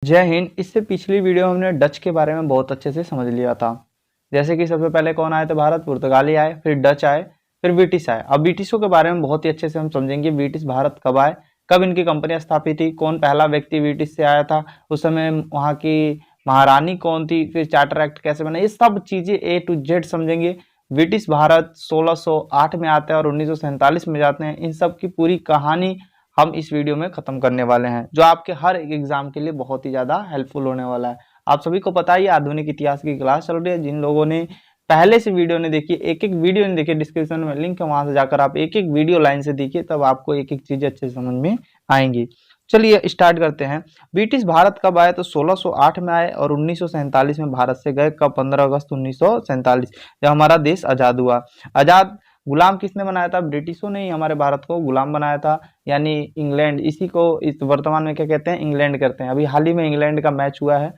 जय हिंद। इससे पिछली वीडियो में हमने डच के बारे में बहुत अच्छे से समझ लिया था। जैसे कि सबसे पहले कौन आए थे भारत, पुर्तगाली आए, फिर डच आए, फिर ब्रिटिश आए। अब ब्रिटिशों के बारे में बहुत ही अच्छे से हम समझेंगे। ब्रिटिश भारत कब आए, कब इनकी कंपनियां स्थापित थी, कौन पहला व्यक्ति ब्रिटिश से आया था, उस समय वहाँ की महारानी कौन थी, फिर चार्टर एक्ट कैसे बना, ये सब चीजें A to Z समझेंगे। ब्रिटिश भारत 1608 में आते हैं और 1947 में जाते हैं। इन सब की पूरी कहानी हम इस वीडियो में खत्म करने वाले हैं, जो आपके हर एक एग्जाम के लिए बहुत ही ज्यादा हेल्पफुल होने वाला है। आप सभी को पता ही आधुनिक इतिहास की क्लास चल रही है। जिन लोगों ने पहले से वीडियो ने देखी, एक एक वीडियो ने देखी, डिस्क्रिप्शन में लिंक है, वहां से जाकर आप एक एक वीडियो लाइन से देखिए, तब आपको एक एक चीज अच्छे से समझ में आएंगी। चलिए स्टार्ट करते हैं। ब्रिटिश भारत कब आए, तो 1608 में आए और 1947 में भारत से गए। कब? 15 अगस्त 1947, जब हमारा देश आजाद हुआ। आजाद गुलाम किसने बनाया था? ब्रिटिशों ने ही हमारे भारत को गुलाम बनाया था, यानी इंग्लैंड। इसी को इस वर्तमान में क्या कहते हैं? इंग्लैंड करते हैं। अभी हाल ही में इंग्लैंड का मैच हुआ है,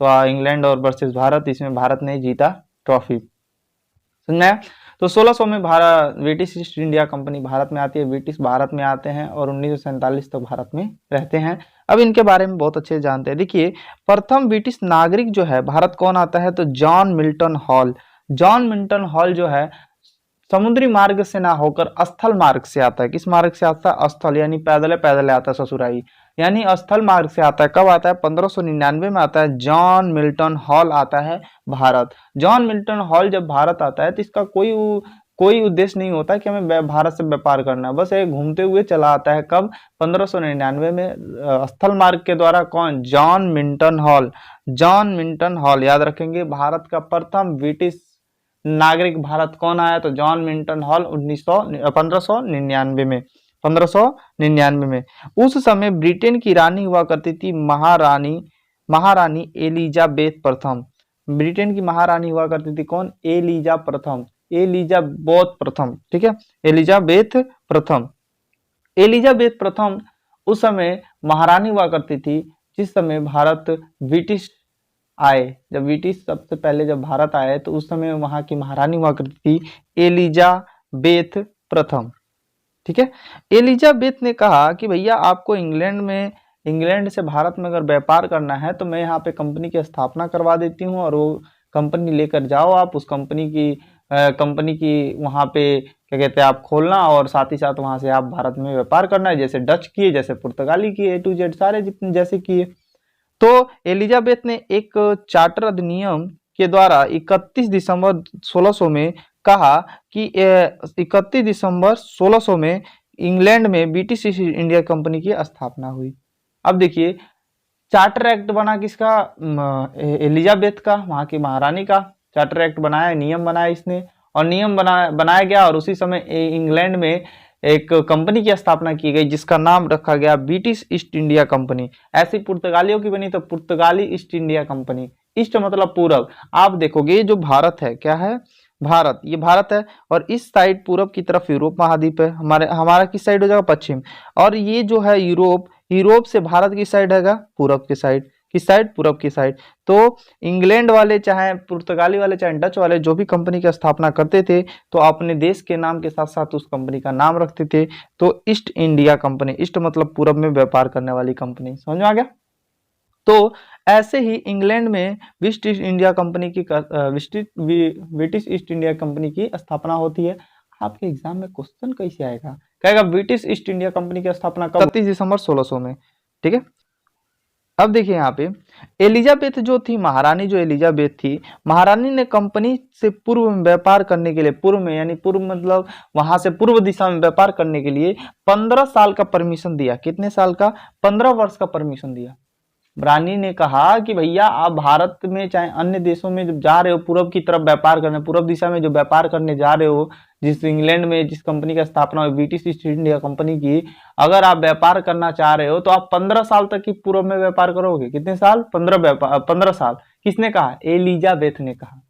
तो इंग्लैंड और वर्सेस भारत, इसमें भारत ने जीता ट्रॉफी। समझा? तो 1600 में Bharat British east India company Bharat में आती है। ब्रिटिश भारत में आते हैं और 1947 तक भारत में रहते हैं। अब इनके बारे में बहुत अच्छे जानते हैं। देखिए, प्रथम ब्रिटिश नागरिक जो है भारत कौन आता है, तो John Milton hall. John Milton hall जो है समुद्री मार्ग से ना होकर स्थल मार्ग से आता है। किस मार्ग से आता है? स्थल, यानी पैदल पैदल आता है ससुराई, यानी स्थल मार्ग से आता है। कब आता है? 1599 में आता है। जॉन मिल्टन हॉल आता है भारत। जॉन मिल्टन हॉल जब भारत आता है तो इसका कोई उद्देश्य नहीं होता कि हमें भारत से व्यापार करना है, बस ये घूमते हुए चला आता है। कब? 1599 में स्थल मार्ग के द्वारा। कौन? John Milton hall. John Milton hall याद रखेंगे। भारत का प्रथम ब्रिटिश नागरिक भारत कौन आया, तो जॉन मिल्टन हॉल 1599 में। 1599 में उस समय ब्रिटेन की रानी हुआ करती थी महारानी एलिजाबेथ प्रथम। ब्रिटेन की महारानी हुआ करती थी कौन? एलिजाबेथ प्रथम। ठीक है, एलिजाबेथ प्रथम। एलिजाबेथ प्रथम उस समय महारानी हुआ करती थी जिस समय भारत ब्रिटिश आए। जब ब्रिटिश सबसे पहले जब भारत आए तो उस समय वहां की महारानी हुआ करती थी एलिजाबेथ प्रथम। ठीक है, एलिजाबेथ ने कहा कि भैया आपको इंग्लैंड से भारत में अगर व्यापार करना है तो मैं यहाँ पे कंपनी की स्थापना करवा देती हूँ, और वो कंपनी लेकर जाओ आप। उस कंपनी की वहाँ पे क्या कहते हैं आप खोलना, और साथ ही साथ वहां से आप भारत में व्यापार करना है, जैसे डच किए, जैसे पुर्तगाली किए, A to Z सारे जितने जैसे किए। तो एलिजाबेथ ने एक चार्टर अधिनियम के द्वारा 31 दिसंबर 1600 में कहा कि 31 दिसंबर 1600 में इंग्लैंड में ब्रिटिश ईस्ट इंडिया कंपनी की स्थापना हुई। अब देखिए, चार्टर एक्ट बना किसका? एलिजाबेथ का, वहां की महारानी का चार्टर एक्ट बनाया, नियम बनाया इसने, और नियम बनाया गया। और उसी समय इंग्लैंड में एक कंपनी की स्थापना की गई जिसका नाम रखा गया ब्रिटिश ईस्ट इंडिया कंपनी। ऐसी पुर्तगालियों की बनी तो पुर्तगाली ईस्ट इंडिया कंपनी। ईस्ट मतलब पूरब। आप देखोगे जो भारत है, क्या है? भारत, ये भारत है, और इस साइड पूरब की तरफ यूरोप महाद्वीप है। हमारा किस साइड हो जाएगा? पश्चिम। और ये जो है यूरोप से भारत की साइड है, पूरब की साइड। किस साइड? पूरब की साइड। तो इंग्लैंड वाले, चाहे पुर्तगाली वाले, चाहे डच वाले, जो भी कंपनी की स्थापना करते थे तो अपने देश के नाम के साथ साथ उस कंपनी का नाम रखते थे। तो ईस्ट इंडिया कंपनी, ईस्ट मतलब पूरब में व्यापार करने वाली कंपनी। समझ में आ गया? तो ऐसे ही इंग्लैंड में ब्रिटिश ईस्ट इंडिया कंपनी की स्थापना होती है। आपके एग्जाम में क्वेश्चन कैसे आएगा? कहेगा ब्रिटिश ईस्ट इंडिया कंपनी की स्थापना कब? 31 दिसंबर 1600 में। ठीक है, अब देखिए यहाँ पे एलिजाबेथ जो थी, महारानी जो एलिजाबेथ थी, महारानी ने कंपनी से पूर्व में व्यापार करने के लिए, पूर्व में यानी पूर्व मतलब वहां से पूर्व दिशा में व्यापार करने के लिए 15 साल का परमिशन दिया। कितने साल का? 15 वर्ष का परमिशन दिया। रानी ने कहा कि भैया आप भारत में चाहे अन्य देशों में जब जा रहे हो, पूरब की तरफ व्यापार करने, पूरब दिशा में जो व्यापार करने जा रहे हो, जिस इंग्लैंड में जिस कंपनी का स्थापना हुई ब्रिटिश ईस्ट इंडिया कंपनी की, अगर आप व्यापार करना चाह रहे हो तो आप 15 साल तक ही पूर्व में व्यापार करोगे। कितने साल? 15 साल। किसने कहा? एलिजाबेथ ने कहा।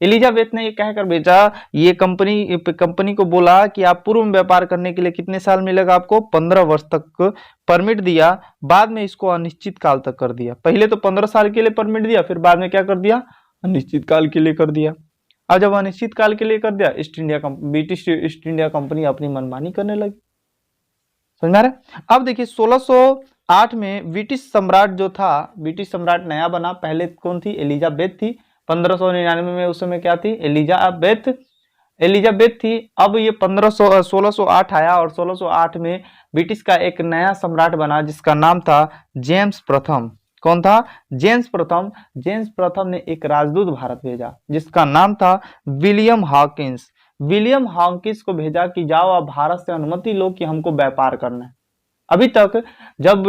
एलिजाबेथ ने ये कहकर भेजा, ये कंपनी को बोला कि आप पूर्व में व्यापार करने के लिए कितने साल मिलेगा आपको? 15 वर्ष तक परमिट दिया। बाद में इसको अनिश्चित काल तक कर दिया। पहले तो 15 साल के लिए परमिट दिया, फिर बाद में क्या कर दिया? अनिश्चित काल के लिए कर दिया। अब जब अनिश्चित काल के लिए कर दिया, ब्रिटिश ईस्ट इंडिया कंपनी अपनी मनमानी करने लगी। समझ में आ रहा है। अब देखिए 1608 में ब्रिटिश सम्राट जो था, ब्रिटिश सम्राट नया बना, पहले कौन थी, एलिजाबेथ थी। 1599 में उस समय क्या थी, एलिजाबेथ थी। अब ये 1608 आया और 1608 में ब्रिटिश का एक नया सम्राट बना जिसका नाम था जेम्स प्रथम। कौन था, जेम्स प्रथम। जेम्स प्रथम ने एक राजदूत भारत भेजा जिसका नाम था विलियम हॉकिंस। विलियम हॉकिंस को भेजा कि जाओ आप भारत से अनुमति लो कि हमको व्यापार करना है। अभी तक जब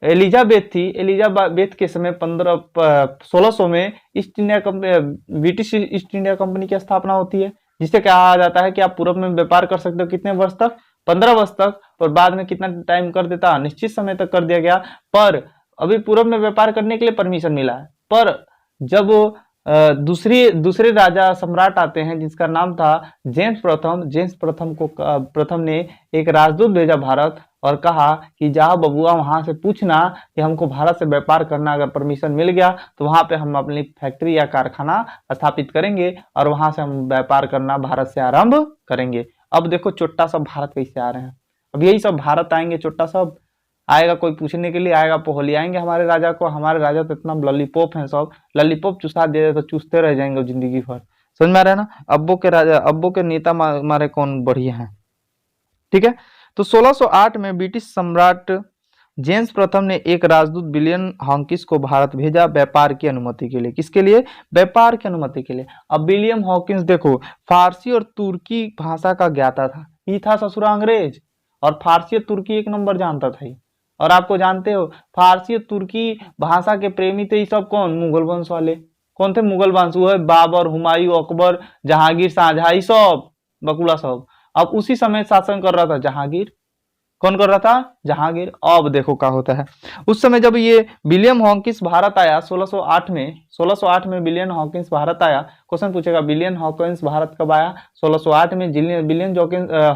एलिजाबेथ थी, एलिजाबेथ के समय 1600 में east India company, British east India company की स्थापना होती है, जिसे कहा जाता है कि आप पूर्व में व्यापार कर सकते हो कितने वर्ष तक, 15 वर्ष तक, और बाद में कितना टाइम कर देता, निश्चित समय तक कर दिया गया। पर अभी पूर्व में व्यापार करने के लिए परमिशन मिला है। पर जब दूसरे राजा सम्राट आते हैं जिसका नाम था जेम्स प्रथम, प्रथम ने एक राजदूत भेजा भारत और कहा कि जाओ बबुआ वहां से पूछना कि हमको भारत से व्यापार करना, अगर परमिशन मिल गया तो वहां पे हम अपनी फैक्ट्री या कारखाना स्थापित करेंगे और वहां से हम व्यापार करना भारत से आरंभ करेंगे। अब देखो चोट्टा सब भारत कैसे आ रहे हैं, अब यही सब भारत आएंगे, चोट्टा सब आएगा, कोई पूछने के लिए आएगा, पोहली आएंगे हमारे राजा को। हमारे राजा तो इतना लॉलीपॉप है, सब लॉलीपॉप चुसा दे तो चूसते रह जाएंगे जिंदगी भर। समझ में आ रहा है ना। अब्बो के राजा, अब्बो के नेता हमारे कौन बढ़िया हैं, ठीक है। तो 1608 में ब्रिटिश सम्राट जेम्स प्रथम ने एक राजदूत विलियम हॉकिंस को भारत भेजा व्यापार की अनुमति के लिए। किसके लिए, व्यापार की अनुमति के लिए। अब विलियम हॉकिंस देखो फारसी और तुर्की भाषा का ज्ञाता था, ये था ससुरा अंग्रेज, और फारसी और तुर्की एक नंबर जानता था। और आपको जानते हो फारसी और तुर्की भाषा के प्रेमी थे ये सब कौन, मुगल वंश वाले। कौन थे, मुगल वंश, वो है बाबर, हुमायूं, अकबर, जहांगीर, शाहजहां, सब बकुला सब। अब उसी समय शासन कर रहा था जहांगीर। कौन कर रहा था, जहांगीर। अब देखो क्या होता है, उस समय जब ये विलियम हॉकिंस भारत आया 1608 में विलियम हॉकिंस भारत आया। क्वेश्चन पूछेगा विलियम हॉकिंस भारत कब आया, 1608 में। विलियम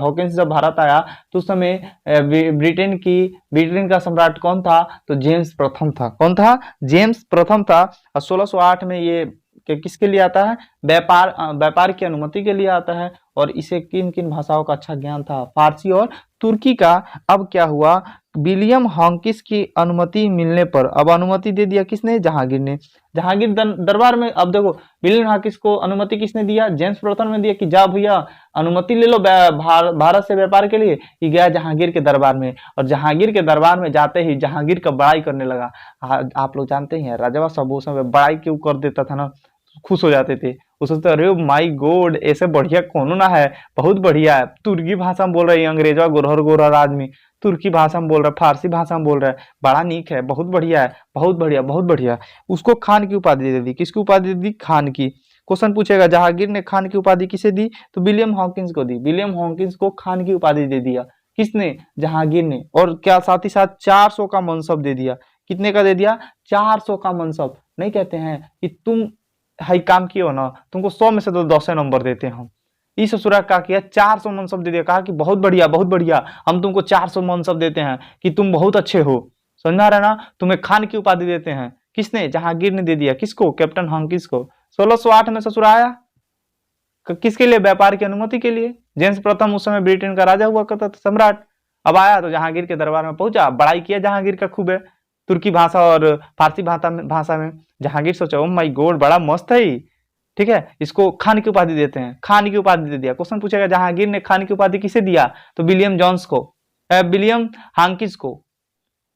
हॉकिंस जब भारत आया तो उस समय ब्रिटेन का सम्राट कौन था, तो जेम्स प्रथम था। कौन था, जेम्स प्रथम था। और 1608 में ये किसके लिए आता है, व्यापार की अनुमति के लिए आता है। और इसे किन किन भाषाओं का अच्छा ज्ञान था, फारसी और तुर्की का। अब क्या हुआ, विलियम हॉकिंस की अनुमति मिलने पर, अब अनुमति दे दिया किसने, जहांगीर ने। जहांगीर दरबार में, अब देखो विलियम हॉकिंस को अनुमति किसने दिया, जेम्स प्रथम ने दिया कि जा भैया अनुमति ले लो भारत से व्यापार के लिए। ये गया जहांगीर के दरबार में, और जहांगीर के दरबार में जाते ही जहांगीर का बड़ाई करने लगा। आप लोग जानते हैं राजा सब उस समय बड़ाई क्यों कर देता था ना, खुश हो जाते थे। वो सोचते अरे माई गॉड ऐसे बढ़िया कौन ना है, बहुत बढ़िया है, तुर्की भाषा में बोल रही है, अंग्रेजवा गोरहर आदमी तुर्की भाषा में बोल रहा है, फारसी भाषा में बोल रहा है, बड़ा नीक है, बहुत बढ़िया है, बहुत बढ़िया, बहुत बढ़िया। उसको खान की उपाधि दे दी। किसकी उपाधि दे दी, खान की। क्वेश्चन पूछेगा जहांगीर ने खान की उपाधि किसे दी, तो विलियम हॉकिंस को दी। विलियम हॉकिंस को खान की उपाधि दे दिया, किसने, जहांगीर ने। और क्या साथ ही साथ 400 का मनसब दे दिया। कितने का दे दिया, 400 का मनसब। नहीं कहते हैं कि तुम हाई काम किए हो ना, तुमको 100 में से तो 10 नंबर देते हैं हम। इस ससुरा का किया 400 मनसब दे दिया, कहा कि बहुत बढ़िया, बहुत बढ़िया, हम तुमको 400 मनसब देते हैं कि तुम बहुत अच्छे हो। समझ रहा ना, तुम्हें खान की उपाधि देते हैं। किसने, जहांगीर ने दे दिया। किसको, कैप्टन हॉकिंस को। 1608 में ससुरा आया किसके लिए, व्यापार की अनुमति के लिए। जेम्स प्रथम उस समय ब्रिटेन का राजा हुआ करता था, सम्राट। अब आया तो जहांगीर के दरबार में पहुंचा, बड़ाई किया जहांगीर का खूब है, तुर्की भाषा और फारसी भाषा में। जहांगीर सोचा ओ माय गॉड बड़ा मस्त है, ठीक है, इसको खान की उपाधि देते हैं। खान की उपाधि दे दिया। क्वेश्चन पूछेगा जहांगीर ने खान की उपाधि किसे दिया, तो विलियम जॉन्स को, विलियम हॉकिंस को।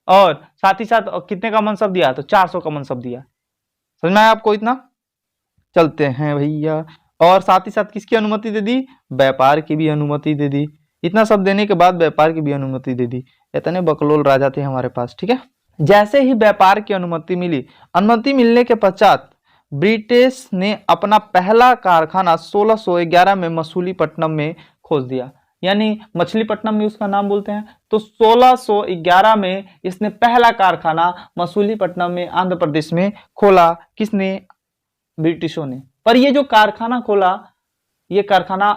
और साथ ही साथ कितने का मनसब दिया, तो 400 का मनसब दिया। समझ में आया आपको इतना। चलते हैं भैया, और साथ ही साथ किसकी अनुमति दे दी, व्यापार की भी अनुमति दे दी। इतना सब देने के बाद व्यापार की भी अनुमति दे दी। इतने बकलोल राजा थे हमारे पास, ठीक है। जैसे ही व्यापार की अनुमति मिली, अनुमति मिलने के पश्चात ब्रिटिश ने अपना पहला कारखाना 1611 में मछलीपट्टनम में खोल दिया, यानी मछलीपट्टनम में उसका नाम बोलते हैं। तो 1611 में इसने पहला कारखाना मछलीपट्टनम में आंध्र प्रदेश में खोला। किसने, ब्रिटिशों ने। पर ये जो कारखाना खोला, ये कारखाना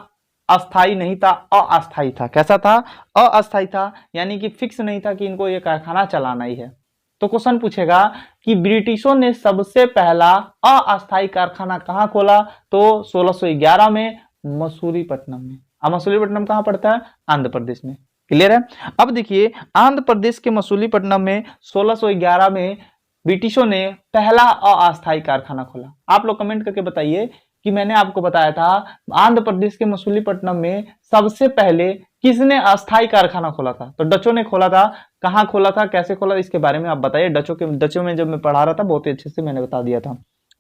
अस्थाई नहीं था, अस्थाई था। कैसा था, अस्थाई था, यानी कि फिक्स नहीं था कि इनको ये कारखाना चलाना ही है। तो क्वेश्चन पूछेगा कि ब्रिटिशों ने सबसे पहला अस्थाई कारखाना कहाँ खोला, तो 1611 में मसूलीपट्टनम में। अब मसूलीपट्टनम कहाँ पड़ता है, आंध्र प्रदेश में। क्लियर है। अब देखिए आंध्र प्रदेश के मसूलीपट्टनम में 1611 में ब्रिटिशों ने पहला अस्थायी कारखाना खोला। आप लोग कमेंट करके बताइए कि मैंने आपको बताया था आंध्र प्रदेश के मसूलीपट्टनम में सबसे पहले किसने अस्थायी कारखाना खोला था? तो डचों ने खोला था। कहाँ खोला था, कैसे खोला, इसके बारे में आप बताइए। डचों में जब मैं पढ़ा रहा था बहुत ही अच्छे से मैंने बता दिया था,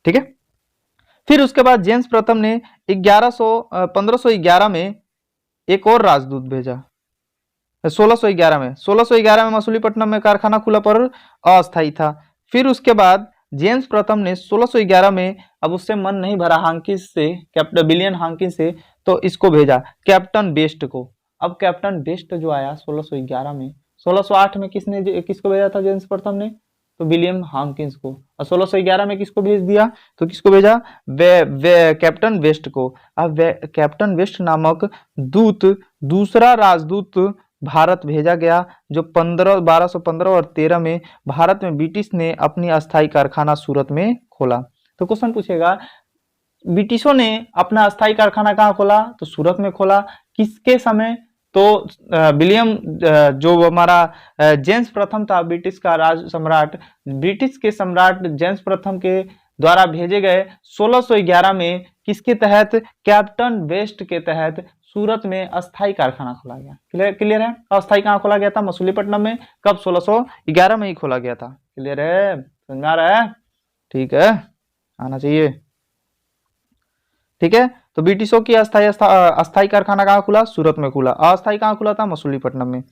ठीक है। फिर उसके बाद जेम्स प्रथम ने 1511 में एक और राजदूत भेजा। 1611 में मसूलीपट्टनम में कारखाना खुला पर अस्थायी था। फिर उसके बाद जेम्स प्रथम ने 1611 में, अब उससे मन नहीं भरा हांकिस से, कैप्टन विलियम हांकिस से, तो इसको भेजा कैप्टन बेस्ट को। अब कैप्टन बेस्ट जो आया 1611 में, 1608 में किसको भेजा था जेम्स प्रथम ने? तो विलियम हांकिंस को। और 1611 में किसको भेज दिया? तो किसको भेजा? कैप्टन वेस्ट को। अब कैप्टन वेस्ट नामक दूत, दूसरा राजदूत भारत भेजा गया, जो 1215 और 13 में भारत में ब्रिटिश ने अपनी अस्थायी कारखाना सूरत में खोला। तो क्वेश्चन पूछेगा ब्रिटिशों ने अपना अस्थायी कारखाना कहाँ खोला? तो सूरत में खोला। किसके समय? तो विलियम, जो हमारा जेम्स प्रथम था, ब्रिटिश का राज सम्राट, ब्रिटिश के सम्राट जेम्स प्रथम के द्वारा भेजे गए 1611 में, किसके तहत? कैप्टन वेस्ट के तहत सूरत में अस्थायी कारखाना खोला गया। क्लियर है। अस्थायी कहाँ खोला गया था? मसूलीपट्टनम में। कब? 1611 में ही खोला गया था। क्लियर है, समझ में आ रहा है? ठीक है, आना चाहिए, ठीक है। तो ब्रिटिशों की अस्थायी कारखाना कहाँ खुला? सूरत में खुला। अस्थायी कहाँ खुला था? मसूलीपट्टनम में,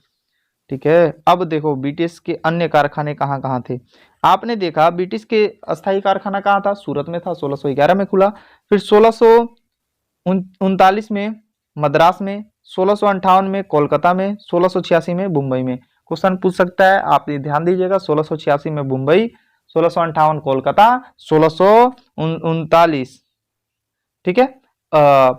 ठीक है। अब देखो ब्रिटिश के अन्य कारखाने कहाँ कहाँ थे। आपने देखा ब्रिटिश के अस्थायी कारखाना कहाँ था? सूरत में था, 1611 में खुला। फिर 1639 में मद्रास में, 1658 में कोलकाता में, 1686 में मुंबई में। क्वेश्चन पूछ सकता है, आप ध्यान दीजिएगा। 1686 में मुंबई, 1658 कोलकाता, 1639, ठीक है,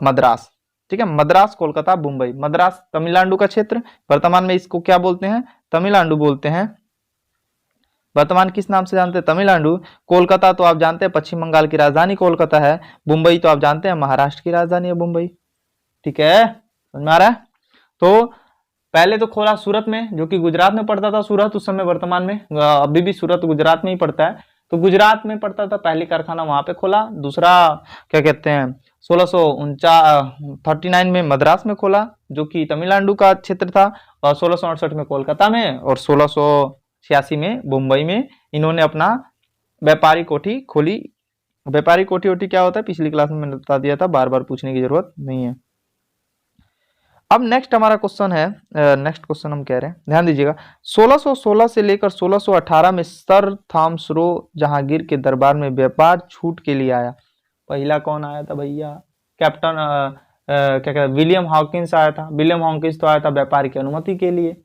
मद्रास, ठीक है। मद्रास, कोलकाता, मुंबई। मद्रास तमिलनाडु का क्षेत्र, वर्तमान में इसको क्या बोलते हैं? तमिलनाडु बोलते हैं। वर्तमान किस नाम से जानते हैं? तमिलनाडु। कोलकाता तो आप जानते हैं पश्चिम बंगाल की राजधानी कोलकाता है। मुंबई तो आप जानते हैं महाराष्ट्र की राजधानी है मुंबई, ठीक है, समझ में आ रहा है। तो पहले तो खोला सूरत में, जो कि गुजरात में पड़ता था सूरत उस समय। वर्तमान में अभी भी सूरत गुजरात में ही पड़ता है, तो गुजरात में पड़ता था, पहली कारखाना वहां पे खोला। दूसरा क्या कहते हैं, 1639 में मद्रास में खोला, जो कि तमिलनाडु का क्षेत्र था। और 1668 में कोलकाता में, और 1686 में मुंबई में इन्होंने अपना व्यापारी कोठी खोली। व्यापारी कोठी क्या होता है पिछली क्लास में मैंने बता दिया था, बार बार पूछने की जरूरत नहीं है। अब नेक्स्ट हमारा क्वेश्चन है, नेक्स्ट क्वेश्चन हम कह रहे हैं, ध्यान दीजिएगा। 1616 से लेकर 1618 में सर थॉमस रो जहांगीर के दरबार में व्यापार छूट के लिए आया। पहला कौन आया था भैया? कैप्टन क्या कहते हैं, विलियम हॉकिंस आया था। विलियम हॉकिंस तो आया था व्यापार की अनुमति के लिए।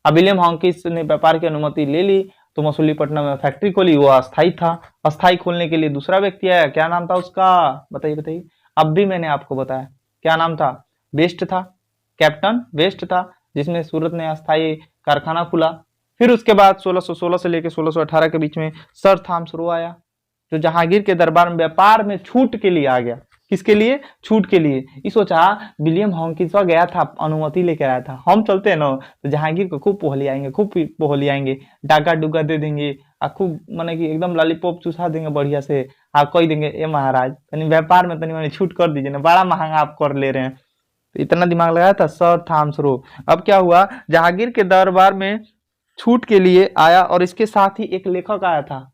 अब विलियम हॉकिंस ने व्यापार की अनुमति ले ली, तो मसूलीपट्टनम में फैक्ट्री खोली, वो अस्थायी था। अस्थायी खोलने के लिए दूसरा व्यक्ति आया, क्या नाम था उसका? बताइए बताइए। अब भी मैंने आपको बताया, क्या नाम था? वेस्ट था, कैप्टन वेस्ट था, जिसने सूरत में अस्थायी कारखाना खुला। फिर उसके बाद 1616 से लेकर 1618 के बीच में सर थॉमस रो आया, जो जहांगीर के दरबार में व्यापार में छूट के लिए आ गया। किसके लिए? छूट के लिए। ये सोचा विलियम हॉकिंस गया था, अनुमति लेकर आया था, हम चलते हैं ना तो जहांगीर को खूब पोहलियाएंगे, खूब पोहलियाएंगे, डाका डुगा दे देंगे, खूब माने कि एकदम लॉलीपॉप चूसा देंगे बढ़िया से। कह देंगे ए महाराज तनी व्यापार में तनी मैंने छूट कर दीजिए ना, बड़ा महंगा आप कर ले रहे हैं। तो इतना दिमाग लगाया था सर थॉमस रो। अब क्या हुआ, जहांगीर के दरबार में छूट के लिए आया, और इसके साथ ही एक लेखक आया था।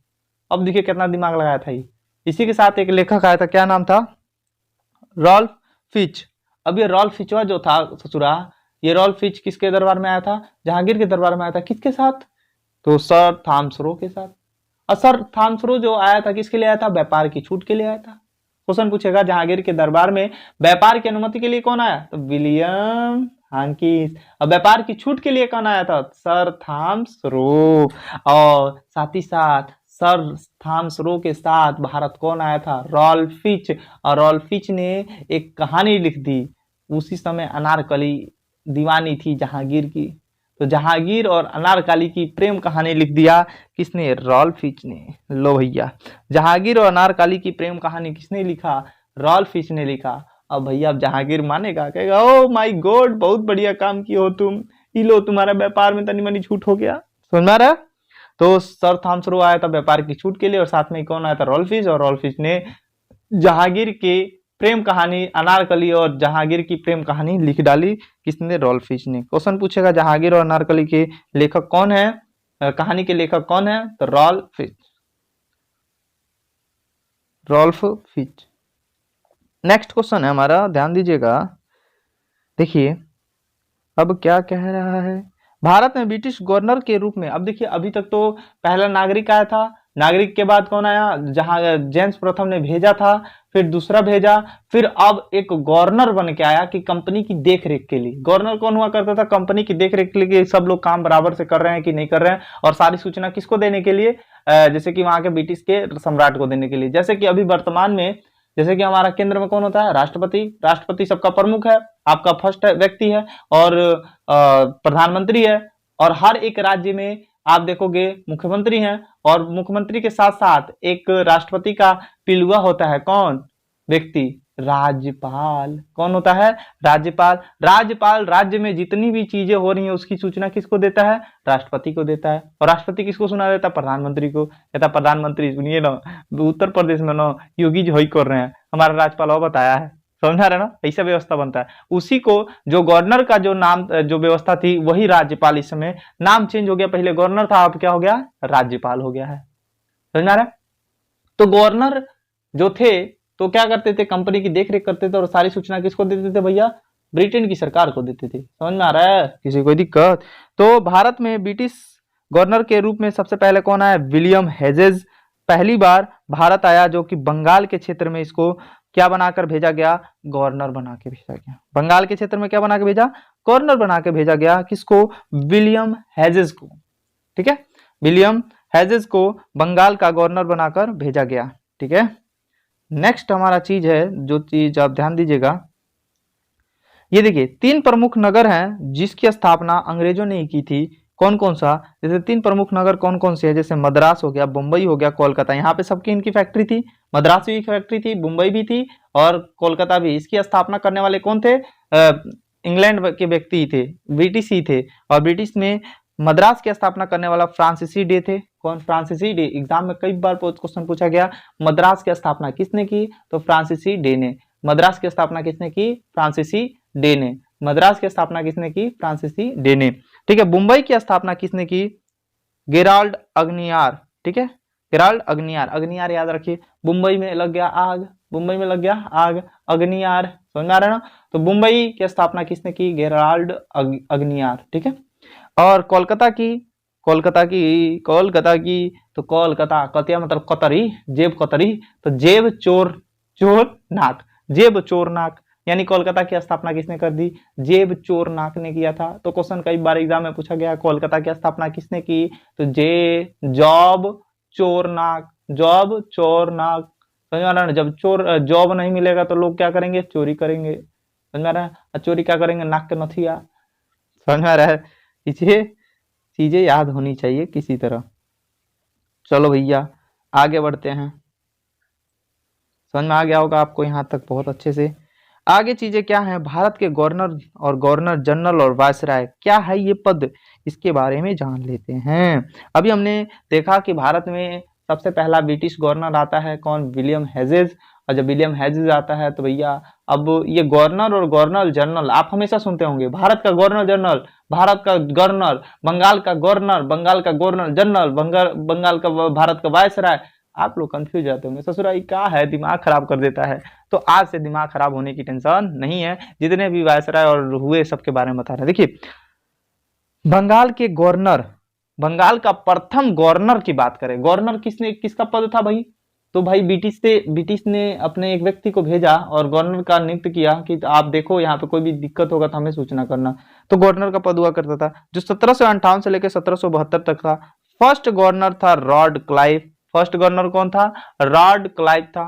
अब देखिए कितना दिमाग लगाया था ये। इसी के साथ एक लेखक आया था, क्या नाम था? Ralph Fitch. अब ये रॉल्फ फिचवा जो था ससुरा, ये रॉल्फ फिच किसके दरबार में आया था? जहांगीर के दरबार में आया था। किसके साथ? तो सर थॉमस रो के साथ। और सर थॉमस रो जो आया था किसके लिए आया था? व्यापार की छूट के लिए आया था। क्वेश्चन पूछेगा जहांगीर के दरबार में व्यापार की अनुमति के लिए कौन आया? तो विलियम हांकिस। और व्यापार की छूट के लिए कौन आया था? Sir Thomas Roe. और साथ ही साथ सर थॉमस रो के साथ भारत कौन आया था? Ralph Fitch. और रॉल्फ फिच ने एक कहानी लिख दी। उसी समय अनारकली दीवानी थी जहांगीर की, तो जहांगीर और अनारकली की प्रेम कहानी लिख दिया। किसने? रॉल्फ फिच ने। लो भैया, जहांगीर और अनारकली की प्रेम कहानी किसने लिखा? रॉल्फ फिच ने लिखा। अब भैया अब जहांगीर मानेगा, कहेगा ओ माय गॉड बहुत बढ़िया काम किए हो तुम, ये लो तुम्हारा व्यापार में तनी मनी छूट हो गया, समझ में आ रहा है। तो सर थॉमस आया था व्यापार की छूट के लिए, और साथ में कौन आया था, रॉल्फिश, और रॉल्फिश ने जहांगीर के प्रेम कहानी अनारकली और जहांगीर की प्रेम कहानी लिख डाली, किसने, रॉल्फिश ने। क्वेश्चन पूछेगा जहांगीर और अनारकली के लेखक कौन है, कहानी के लेखक कौन है, तो रॉल्फिश, रॉल्फिश। नेक्स्ट क्वेश्चन है हमारा, ध्यान दीजिएगा, देखिए अब क्या कह रहा है। भारत में ब्रिटिश गवर्नर के रूप में, अब देखिए अभी तक तो पहला नागरिक आया था, नागरिक के बाद कौन आया, जहां जेम्स प्रथम ने भेजा था, फिर दूसरा भेजा, फिर अब एक गवर्नर बन के आया कि कंपनी की देखरेख के लिए। गवर्नर कौन हुआ करता था, कंपनी की देखरेख के लिए, सब लोग काम बराबर से कर रहे हैं कि नहीं कर रहे हैं, और सारी सूचना किसको देने के लिए, जैसे कि वहां के ब्रिटिश के सम्राट को देने के लिए। जैसे कि अभी वर्तमान में, जैसे कि हमारा केंद्र में कौन होता है, राष्ट्रपति, राष्ट्रपति सबका प्रमुख है, आपका फर्स्ट व्यक्ति है, और प्रधानमंत्री है, और हर एक राज्य में आप देखोगे मुख्यमंत्री हैं, और मुख्यमंत्री के साथ साथ एक राष्ट्रपति का पिलुआ होता है, कौन व्यक्ति, राज्यपाल। कौन होता है, राज्यपाल। राज्यपाल राज्य में जितनी भी चीजें हो रही हैं उसकी सूचना किसको देता है, राष्ट्रपति को देता है। और राष्ट्रपति किसको सुना देता है, प्रधानमंत्री को। कहता प्रधानमंत्री सुनिए ना, उत्तर प्रदेश में ना योगी जी कर रहे हैं, हमारा राज्यपाल और बताया है, समझा रहे ना, ऐसा व्यवस्था बनता है। उसी को जो गवर्नर का जो नाम, जो व्यवस्था थी, वही राज्यपाल, इस समय नाम चेंज हो गया, पहले गवर्नर था, अब क्या हो गया, राज्यपाल हो गया है, समझ रहा है। तो गवर्नर जो थे तो क्या करते थे, कंपनी की देखरेख करते थे, और सारी सूचना किसको देते थे भैया, ब्रिटेन की सरकार को देते थे। समझ में आ रहा है, किसी कोई दिक्कत। तो भारत में ब्रिटिश गवर्नर के रूप में सबसे पहले कौन आया, विलियम हेजेस पहली बार भारत आया, जो कि बंगाल के क्षेत्र में इसको क्या बनाकर भेजा गया, गवर्नर बना के भेजा गया। बंगाल के क्षेत्र में क्या बना के भेजा, गवर्नर बना के भेजा गया, किसको, विलियम हेजेस को, ठीक है, विलियम हेजेस को बंगाल का गवर्नर बनाकर भेजा गया, ठीक है। नेक्स्ट हमारा चीज है, जो चीज आप ध्यान दीजिएगा, ये देखिए 3 प्रमुख नगर हैं जिसकी स्थापना अंग्रेजों ने की थी, कौन कौन सा, जैसे 3 प्रमुख नगर कौन कौन से है, जैसे मद्रास हो गया, मुंबई हो गया, कोलकाता। यहाँ पे सबकी इनकी फैक्ट्री थी, मद्रास भी फैक्ट्री थी, मुंबई भी थी, और कोलकाता भी। इसकी स्थापना करने वाले कौन थे, इंग्लैंड के व्यक्ति थे, ब्रिटिश ही थे, और ब्रिटिश में मद्रास की स्थापना करने वाला फ्रांसीसी डे थे। कौन, फ्रांसीसी डे। एग्जाम में कई बार क्वेश्चन पूछा गया, मद्रास की स्थापना किसने की, तो फ्रांसीसी डे ने। मद्रास की स्थापना किसने की, फ्रांसीसी डे ने। मद्रास की स्थापना किसने की, फ्रांसीसी डे ने, ठीक है। मुंबई की स्थापना किसने की, गेराल्ड अग्नियार, ठीक है, गेराल्ड अग्नियार। अग्नियार याद रखिए, मुंबई में लग गया आग, मुंबई में लग गया आग, अग्नियार, समझ में आ रहा है ना। तो मुंबई की स्थापना किसने की, गेराल्ड अग्नियार, ठीक है। और कोलकाता की, कोलकाता की, कोलकाता की, तो कोलकाता, कतिया मतलब कतरी, जेब कतरी, तो जेब चोर, चोर नाक, जेब चोर नाक, यानी कोलकाता की स्थापना किसने कर दी, जेब चोर नाक ने किया था। तो क्वेश्चन कई बार एग्जाम में पूछा गया, कोलकाता की स्थापना किसने की, तो जॉब चोर नाक, जॉब चोर नाक, समझ में आ रहा है। जब चोर जॉब नहीं मिलेगा तो लोग क्या करेंगे, चोरी करेंगे, समझ में आ रहा है। चोरी क्या करेंगे, नाक के नथिया, समझ में आ रहा है। ये चीजें याद होनी चाहिए किसी तरह। चलो भैया आगे बढ़ते हैं, समझ में आ गया होगा आपको यहाँ तक बहुत अच्छे से। आगे चीजें क्या हैं, भारत के गवर्नर और गवर्नर जनरल और वायसराय क्या है ये पद, इसके बारे में जान लेते हैं। अभी हमने देखा कि भारत में सबसे पहला ब्रिटिश गवर्नर आता है, कौन, विलियम हेजेस। और जब विलियम हेजेस आता है तो भैया अब ये गवर्नर और गवर्नर जनरल आप हमेशा सुनते होंगे, भारत का गवर्नर जनरल, भारत का गवर्नर, बंगाल का गवर्नर, बंगाल का गवर्नर जनरल, बंगाल का, भारत का वायसराय। आप लोग कंफ्यूज जाते होंगे, ससुराई क्या है, दिमाग खराब कर देता है। तो आज से दिमाग खराब होने की टेंशन नहीं है, जितने भी वायसराय और हुए सबके बारे में बता रहे हैं। देखिए बंगाल के गवर्नर, बंगाल का प्रथम गवर्नर की बात करें, गवर्नर किसने, किसका पद था भाई, तो भाई ब्रिटिश ने अपने एक व्यक्ति को भेजा और गवर्नर का नियुक्त किया कि आप देखो यहाँ पे कोई भी दिक्कत होगा तो हमें सूचना करना। तो गवर्नर का पद हुआ करता था, जो 1758 से लेकर 1772 तक था। फर्स्ट गवर्नर था लॉर्ड क्लाइव। फर्स्ट गवर्नर कौन था, लॉर्ड क्लाइव था।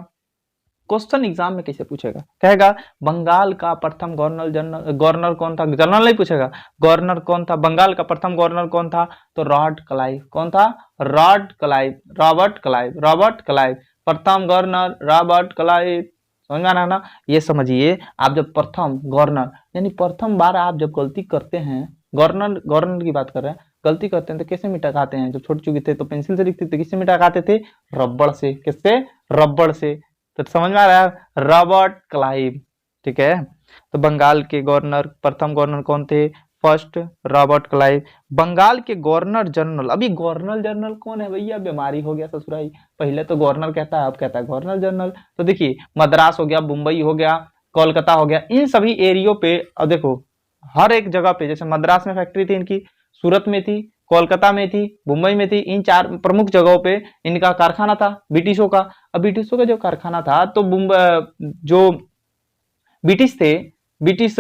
क्वेश्चन एग्जाम में कैसे पूछेगा, कहेगा बंगाल का प्रथम गवर्नर कौन था, जनरल नहीं पूछेगा, गवर्नर कौन था, बंगाल का प्रथम गवर्नर कौन था, तो लॉर्ड क्लाइव। कौन था, Lord Clive, Robert Clive, Robert Clive, प्रथम गवर्नर रॉबर्ट क्लाइव। समझ में आ रहा ना। ये समझिए, आप जब प्रथम गवर्नर यानी प्रथम बार आप जब गलती करते हैं गवर्नर गवर्नर की बात कर रहे हैं, गलती करते हैं तो कैसे मिटाते हैं, जब छोटे चूके थे तो पेंसिल से लिखते थे, किससे मिटाते थे, रबड़ से, किससे, रबड़ से। तो समझ में आ रहा है, रॉबर्ट क्लाइव, ठीक है। तो बंगाल के गवर्नर, प्रथम गवर्नर कौन थे, फर्स्ट रॉबर्ट क्लाइव। बंगाल के गवर्नर जनरल, अभी गवर्नर जनरल कौन है भैया, बीमारी हो गया ससुराई, पहले तो गवर्नर कहता है अब कहता है गवर्नर जनरल। तो देखिए मद्रास हो गया, मुंबई हो गया, कोलकाता हो गया, इन सभी एरियो पे अब देखो हर एक जगह पे, जैसे मद्रास में फैक्ट्री थी इनकी, सूरत में थी, कोलकाता में थी, मुंबई में थी, इन 4 प्रमुख जगहों पे इनका कारखाना था ब्रिटिशों का। अब ब्रिटिशों का जो कारखाना था तो जो ब्रिटिश थे, ब्रिटिश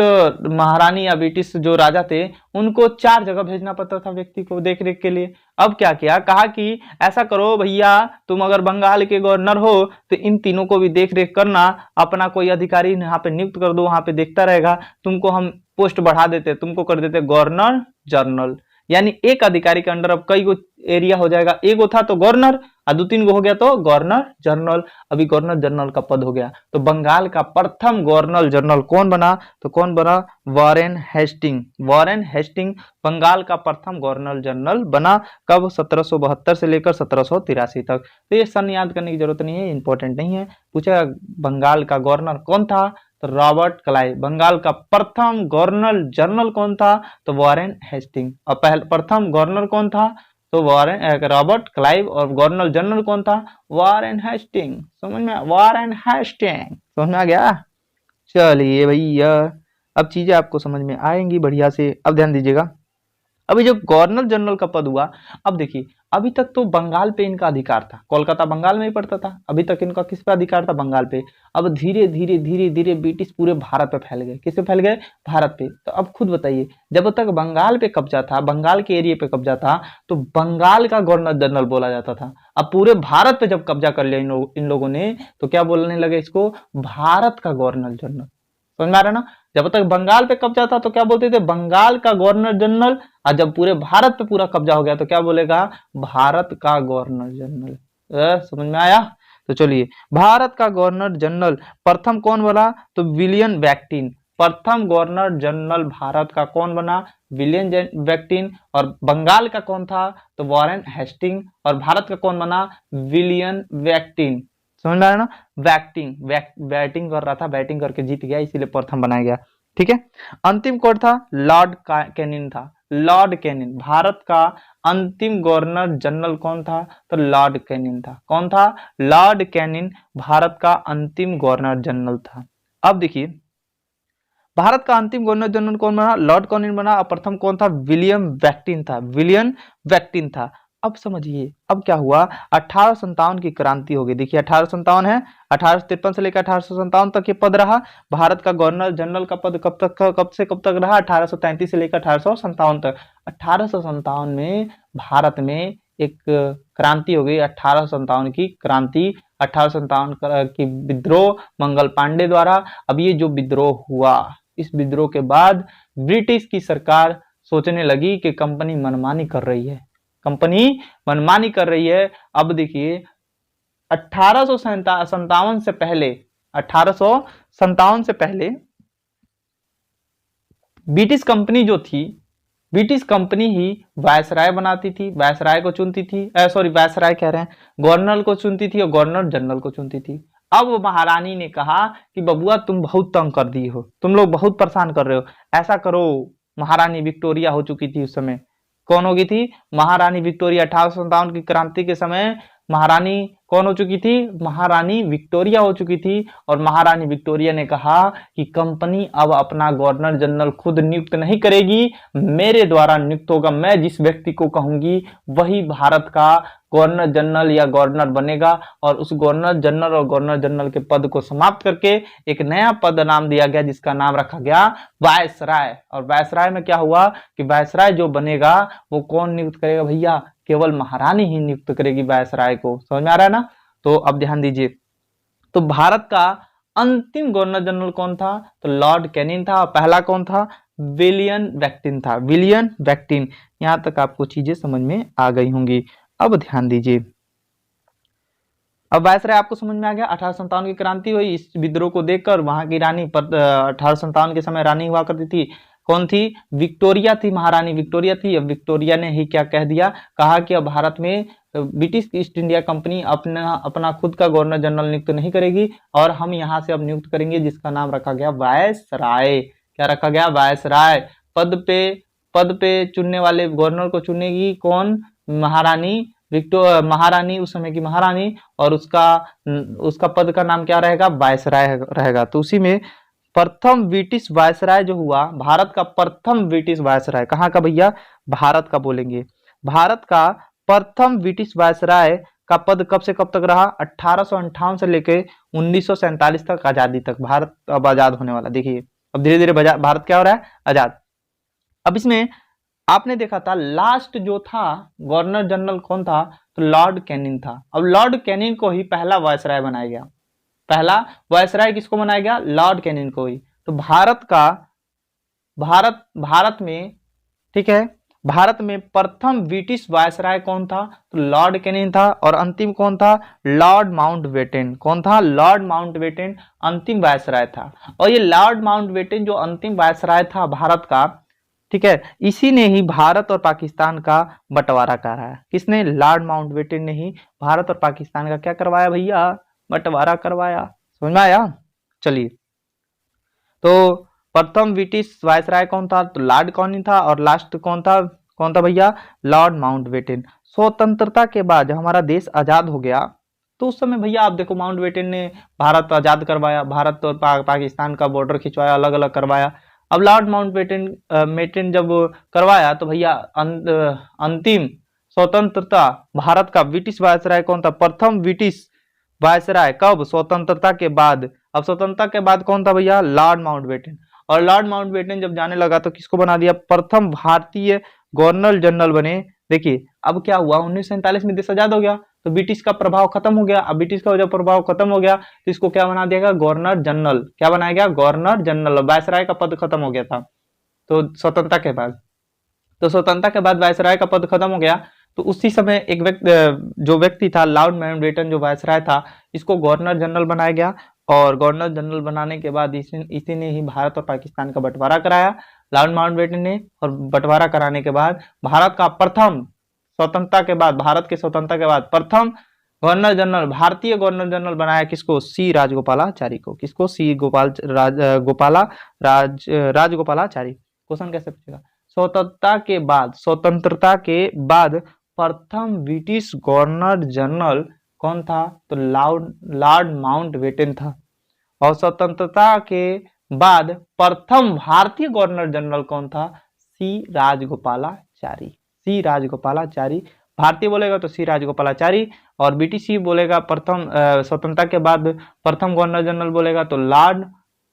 महारानी या ब्रिटिश जो राजा थे, उनको 4 जगह भेजना पड़ता था व्यक्ति को देख रेख के लिए। अब क्या किया, कहा कि ऐसा करो भैया, तुम अगर बंगाल के गवर्नर हो तो इन तीनों को भी देख रेख करना, अपना कोई अधिकारी यहाँ पे नियुक्त कर दो, वहां पे देखता रहेगा, तुमको हम पोस्ट बढ़ा देते, तुमको कर देते गवर्नर जनरल। यानी एक अधिकारी के अंडर अब कई गो एरिया हो जाएगा, एक गो था तो गवर्नर और 2-3 गो हो गया तो गवर्नर जनरल। अभी गवर्नर जनरल का पद हो गया। तो बंगाल का प्रथम गवर्नर जनरल कौन बना, तो कौन बना, Warren Hasting. Warren Hasting Bengal का प्रथम गवर्नर जनरल बना, कब, 1772 से लेकर 1783 तक। तो ये सन याद करने की जरूरत नहीं है, इंपॉर्टेंट नहीं है। पूछा बंगाल का गवर्नर कौन था, तो रॉबर्ट क्लाइव। बंगाल का प्रथम गवर्नर जनरल कौन था, तो वॉरेन हेस्टिंग। और प्रथम गवर्नर कौन था, तो वॉरेन रॉबर्ट क्लाइव, और गवर्नर जनरल कौन था, वॉरेन हेस्टिंग। समझ में, वॉरेन हेस्टिंग, समझ में आ गया। चलिए भैया, अब चीजें आपको समझ में आएंगी बढ़िया से। अब ध्यान दीजिएगा, अभी जो गवर्नर जनरल का पद हुआ, अब देखिए अभी तक तो बंगाल पे इनका अधिकार था, कोलकाता बंगाल में ही पड़ता था, अभी तक इनका किस पे अधिकार था, बंगाल पे। अब धीरे धीरे धीरे धीरे ब्रिटिश पूरे भारत पे फैल गए, किस पे फैल गए, भारत पे। तो अब खुद बताइए, जब तक बंगाल पे कब्जा था, बंगाल के एरिया पे कब्जा था, तो बंगाल का गवर्नर जनरल बोला जाता था। अब पूरे भारत पे जब कब्जा कर लिया इन लोगों ने, तो क्या बोलने लगे इसको, भारत का गवर्नर जनरल। समझ में आ रहा है ना, जब तक बंगाल पे कब्जा था तो क्या बोलते थे, बंगाल का गवर्नर जनरल, और जब पूरे भारत पे पूरा कब्जा हो गया तो क्या बोलेगा, भारत का गवर्नर जनरल। समझ में आया। तो चलिए, भारत का गवर्नर जनरल प्रथम कौन बना, तो विलियम बेक्टिन। प्रथम गवर्नर जनरल भारत का कौन बना, विलियम बेक्टिन। और बंगाल का कौन था, तो वॉरेन हेस्टिंग। और भारत का कौन बना, विलियम बेक्टिन। समझ में आया ना, बैटिंग कर रहा था, बैटिंग करके जीत गया, इसीलिए प्रथम बनाया गया। ठीक है। अंतिम कौन था, लॉर्ड कैनिंग था। लॉर्ड कैनिंग, भारत का अंतिम गवर्नर जनरल कौन था, तो लॉर्ड कैनिंग था। कौन था, लॉर्ड कैनिंग भारत का अंतिम गवर्नर जनरल था। अब देखिए, भारत का अंतिम गवर्नर जनरल कौन बना, लॉर्ड कैनिंग बना। और प्रथम कौन था, विलियम बेक्टिन था, विलियम बेक्टिन था। अब समझिए, अब क्या हुआ, 1857 की क्रांति हो गई। देखिए 1857 है, 1853 से लेकर 1857 तक ये पद रहा। भारत का गवर्नर जनरल का पद कब से कब तक रहा, 1833 से लेकर 1857 तक। 1857 में भारत में एक क्रांति हो गई, 1857 की क्रांति, 1857 की विद्रोह मंगल पांडे द्वारा। अब ये जो विद्रोह हुआ, इस विद्रोह के बाद ब्रिटिश की सरकार सोचने लगी कि कंपनी मनमानी कर रही है, कंपनी मनमानी कर रही है। अब देखिए 1857 से पहले, 1857 से पहले ब्रिटिश कंपनी जो थी, ब्रिटिश कंपनी ही वायसराय बनाती थी, वायसराय को चुनती थी, सॉरी वायसराय कह रहे हैं, गवर्नर को चुनती थी और गवर्नर जनरल को चुनती थी। अब महारानी ने कहा कि बबुआ तुम बहुत तंग कर दी हो, तुम लोग बहुत परेशान कर रहे हो, ऐसा करो। महारानी विक्टोरिया हो चुकी थी उस समय। कौन हो गई थी, महारानी विक्टोरिया। 1857 की क्रांति के समय महारानी कौन हो चुकी थी, महारानी विक्टोरिया हो चुकी थी। और महारानी विक्टोरिया ने कहा कि कंपनी अब अपना गवर्नर जनरल खुद नियुक्त नहीं करेगी, मेरे द्वारा नियुक्त होगा, मैं जिस व्यक्ति को कहूंगी वही भारत का गवर्नर जनरल या गवर्नर बनेगा। और उस गवर्नर जनरल और गवर्नर जनरल के पद को समाप्त करके एक नया पद नाम दिया गया, जिसका नाम रखा गया वायसराय। और वायसराय में क्या हुआ कि वायसराय जो बनेगा वो कौन नियुक्त करेगा भैया, केवल महारानी ही नियुक्त करेगी वायसराय को। समझ में आ रहा है ना। तो अब ध्यान दीजिए, तो भारत का अंतिम गवर्नर जनरल कौन था, तो लॉर्ड कैनिंग था। पहला कौन था, विलियम बेक्टिन था, विलियम बेक्टिन। यहां तक आपको चीजें समझ में आ गई होंगी। अब ध्यान दीजिए, अब वायसराय आपको समझ में आ गया। 1857 की क्रांति हुई, इस विद्रोह को देखकर वहां की रानी 1857 के समय रानी हुआ करती थी कौन थी? विक्टोरिया थी, महारानी विक्टोरिया थी। अब विक्टोरिया ने ही क्या कह दिया, कहा कि अब भारत में ब्रिटिश ईस्ट इंडिया कंपनी अपना खुद का गवर्नर जनरल नियुक्त नहीं करेगी और हम यहाँ से अब नियुक्त करेंगे, जिसका नाम रखा गया वायसराय। क्या रखा गया? वायसराय। पद पे चुनने वाले गवर्नर को चुनेगी कौन? महारानी महारानी, उस समय की महारानी, और उसका पद का नाम क्या रहेगा? वायसराय रहेगा। तो उसी में प्रथम ब्रिटिश वायसराय जो हुआ, भारत का प्रथम ब्रिटिश वायसराय, कहाँ का भैया? भारत का बोलेंगे। भारत का प्रथम ब्रिटिश वायसराय का पद कब से कब तक रहा? 1858 से लेकर 1947 तक, आजादी तक। भारत अब आजाद होने वाला, देखिए अब धीरे धीरे भारत क्या हो रहा है? आजाद। अब इसमें आपने देखा था लास्ट जो था गवर्नर जनरल कौन था? तो लॉर्ड कैनिंग था। अब लॉर्ड कैनिंग को ही पहला वायसराय बनाया गया। पहला वायसराय किसको बनाया गया? लॉर्ड कैनिंग को ही। तो भारत में, ठीक है, भारत में प्रथम ब्रिटिश वायसराय कौन था? तो लॉर्ड कैनिंग था। और अंतिम कौन था? Lord Mountbatten. कौन था? लॉर्ड माउंटबेटन अंतिम वायसराय था। और ये लॉर्ड माउंटबेटन जो अंतिम वायसराय था भारत का, ठीक है, इसी ने ही भारत और पाकिस्तान का बंटवारा कराया। किसने? लॉर्ड माउंटबेटन ने ही भारत और पाकिस्तान का क्या करवाया भैया? बंटवारा करवाया। समझ में आया? चलिए, तो प्रथम ब्रिटिश वायसराय कौन था? तो लॉर्ड कैनिंग था। और लास्ट कौन था? कौन था भैया? Lord Mountbatten. स्वतंत्रता के बाद जब हमारा देश आजाद हो गया, तो उस समय भैया आप देखो माउंटबेटन ने भारत आजाद करवाया, भारत और पाकिस्तान का बॉर्डर खिंचवाया, अलग अलग करवाया। अब लॉर्ड माउंटबेटन जब करवाया तो भैया अंतिम स्वतंत्रता भारत का ब्रिटिश वायसराय कौन था? प्रथम ब्रिटिश वायसराय कब? स्वतंत्रता के बाद। अब स्वतंत्रता के बाद कौन था भैया? Lord Mountbatten. और लॉर्ड माउंटबेटन जब जाने लगा तो किसको बना दिया? प्रथम भारतीय गवर्नर जनरल बने। देखिए अब क्या हुआ, 1947 में देश आजाद हो गया तो ब्रिटिश का प्रभाव खत्म हो गया। अब ब्रिटिश का जब प्रभाव खत्म हो गया तो इसको क्या बना दिया गया? Governor general. क्या बनाया गया? Governor general. वायसराय का पद खत्म हो गया था तो स्वतंत्रता के बाद, वायसराय का पद खत्म हो गया। तो उसी समय एक जो व्यक्ति था लॉर्ड माउंटबेटन जो वायसराय था, इसको गवर्नर जनरल बनाया गया। और गवर्नर जनरल बनाने के बाद इसी ने ही भारत और पाकिस्तान का बंटवारा कराया, लॉर्ड माउंटबेटन ने। और बंटवारा कराने के बाद भारत का प्रथम स्वतंत्रता के बाद, भारत के स्वतंत्रता के बाद प्रथम गवर्नर जनरल, भारतीय गवर्नर जनरल बनाया किसको? सी राजगोपालाचारी को। किसको? सी राजगोपालाचारी। क्वेश्चन कैसे पूछेगा? स्वतंत्रता के बाद प्रथम ब्रिटिश गवर्नर जनरल कौन था? तो लॉर्ड माउंटबेटन था। और स्वतंत्रता के बाद प्रथम भारतीय गवर्नर जनरल कौन था? सी राजगोपालाचारी। सी राजगोपालाचारी। भारतीय बोलेगा तो सी राजगोपालाचारी, और ब्रिटिश ही बोलेगा प्रथम स्वतंत्रता के बाद प्रथम गवर्नर जनरल बोलेगा तो लॉर्ड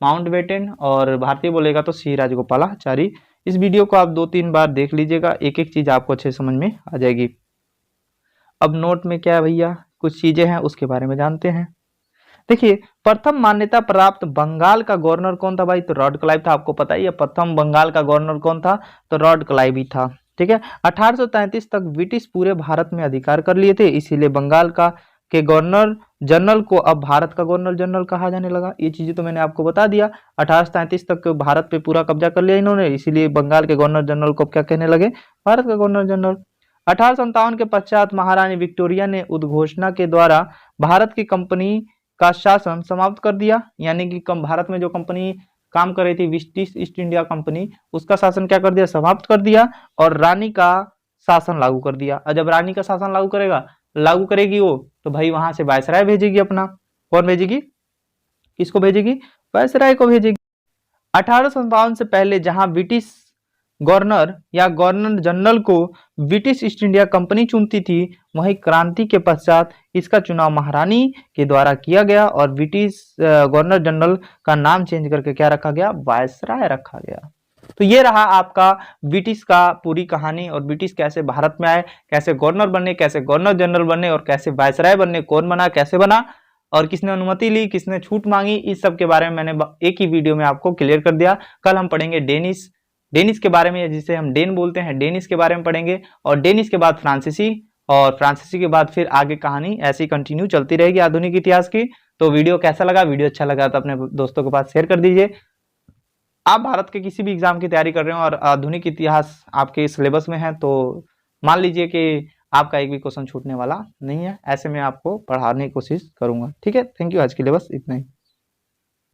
माउंटबेटन, और भारतीय बोलेगा तो सी राजगोपालाचारी। इस वीडियो को आप 2-3 बार देख लीजिएगा, एक एक चीज आपको अच्छे समझ में आ जाएगी। अब नोट में क्या है भैया, कुछ चीजें हैं उसके बारे में जानते हैं। देखिए प्रथम मान्यता प्राप्त बंगाल का गवर्नर कौन था भाई? तो लॉर्ड क्लाइव था। आपको पता ही है प्रथम बंगाल का गवर्नर कौन था? तो लॉर्ड क्लाइव ही था। ठीक है, 1833 तक ब्रिटिश पूरे भारत में अधिकार कर लिए थे, इसीलिए बंगाल के गवर्नर जनरल को अब भारत का गवर्नर जनरल कहा जाने लगा। ये चीजें तो मैंने आपको बता दिया। 1833 तक भारत पे पूरा कब्जा कर लिया इन्होंने, इसीलिए बंगाल के गवर्नर जनरल को क्या कहने लगे? भारत का गवर्नर जनरल। 1857 के पश्चात महारानी विक्टोरिया ने उद्घोषणा के द्वारा भारत की कंपनी का शासन समाप्त कर दिया, यानी कि भारत में जो कंपनी काम कर रही थी ब्रिटिश ईस्ट इंडिया कंपनी, उसका शासन क्या कर दिया? समाप्त कर दिया, और रानी का शासन लागू कर दिया। और जब रानी का शासन लागू करेगी वो, तो भाई वहां से वायसराय भेजेगी अपना। कौन भेजेगी? किसको भेजेगी? वायसराय को भेजेगी। 1857 से पहले जहां ब्रिटिश गवर्नर या गवर्नर जनरल को ब्रिटिश ईस्ट इंडिया कंपनी चुनती थी, वहीं क्रांति के पश्चात इसका चुनाव महारानी के द्वारा किया गया, और ब्रिटिश गवर्नर जनरल का नाम चेंज करके क्या रखा गया? वायसराय रखा गया। तो ये रहा आपका ब्रिटिश का पूरी कहानी, और ब्रिटिश कैसे भारत में आए, कैसे गवर्नर बने, कैसे गवर्नर जनरल बने, और कैसे वायसराय बने, कौन बना, कैसे बना, और किसने अनुमति ली, किसने छूट मांगी, इस सब के बारे में मैंने एक ही वीडियो में आपको क्लियर कर दिया। कल हम पढ़ेंगे डेनिस के बारे में, जिसे हम डेन बोलते हैं, डेनिस के बारे में पढ़ेंगे, और डेनिस के बाद फ्रांसीसी, और फ्रांसीसी के बाद फिर आगे कहानी ऐसी कंटिन्यू चलती रहेगी आधुनिक इतिहास की। तो वीडियो कैसा लगा? वीडियो अच्छा लगा तो अपने दोस्तों के पास शेयर कर दीजिए। आप भारत के किसी भी एग्जाम की तैयारी कर रहे हो और आधुनिक इतिहास आपके सिलेबस में है, तो मान लीजिए कि आपका एक भी क्वेश्चन छूटने वाला नहीं है। ऐसे में आपको पढ़ाने की कोशिश करूंगा। ठीक है, थैंक यू, आज के लिए बस इतना ही।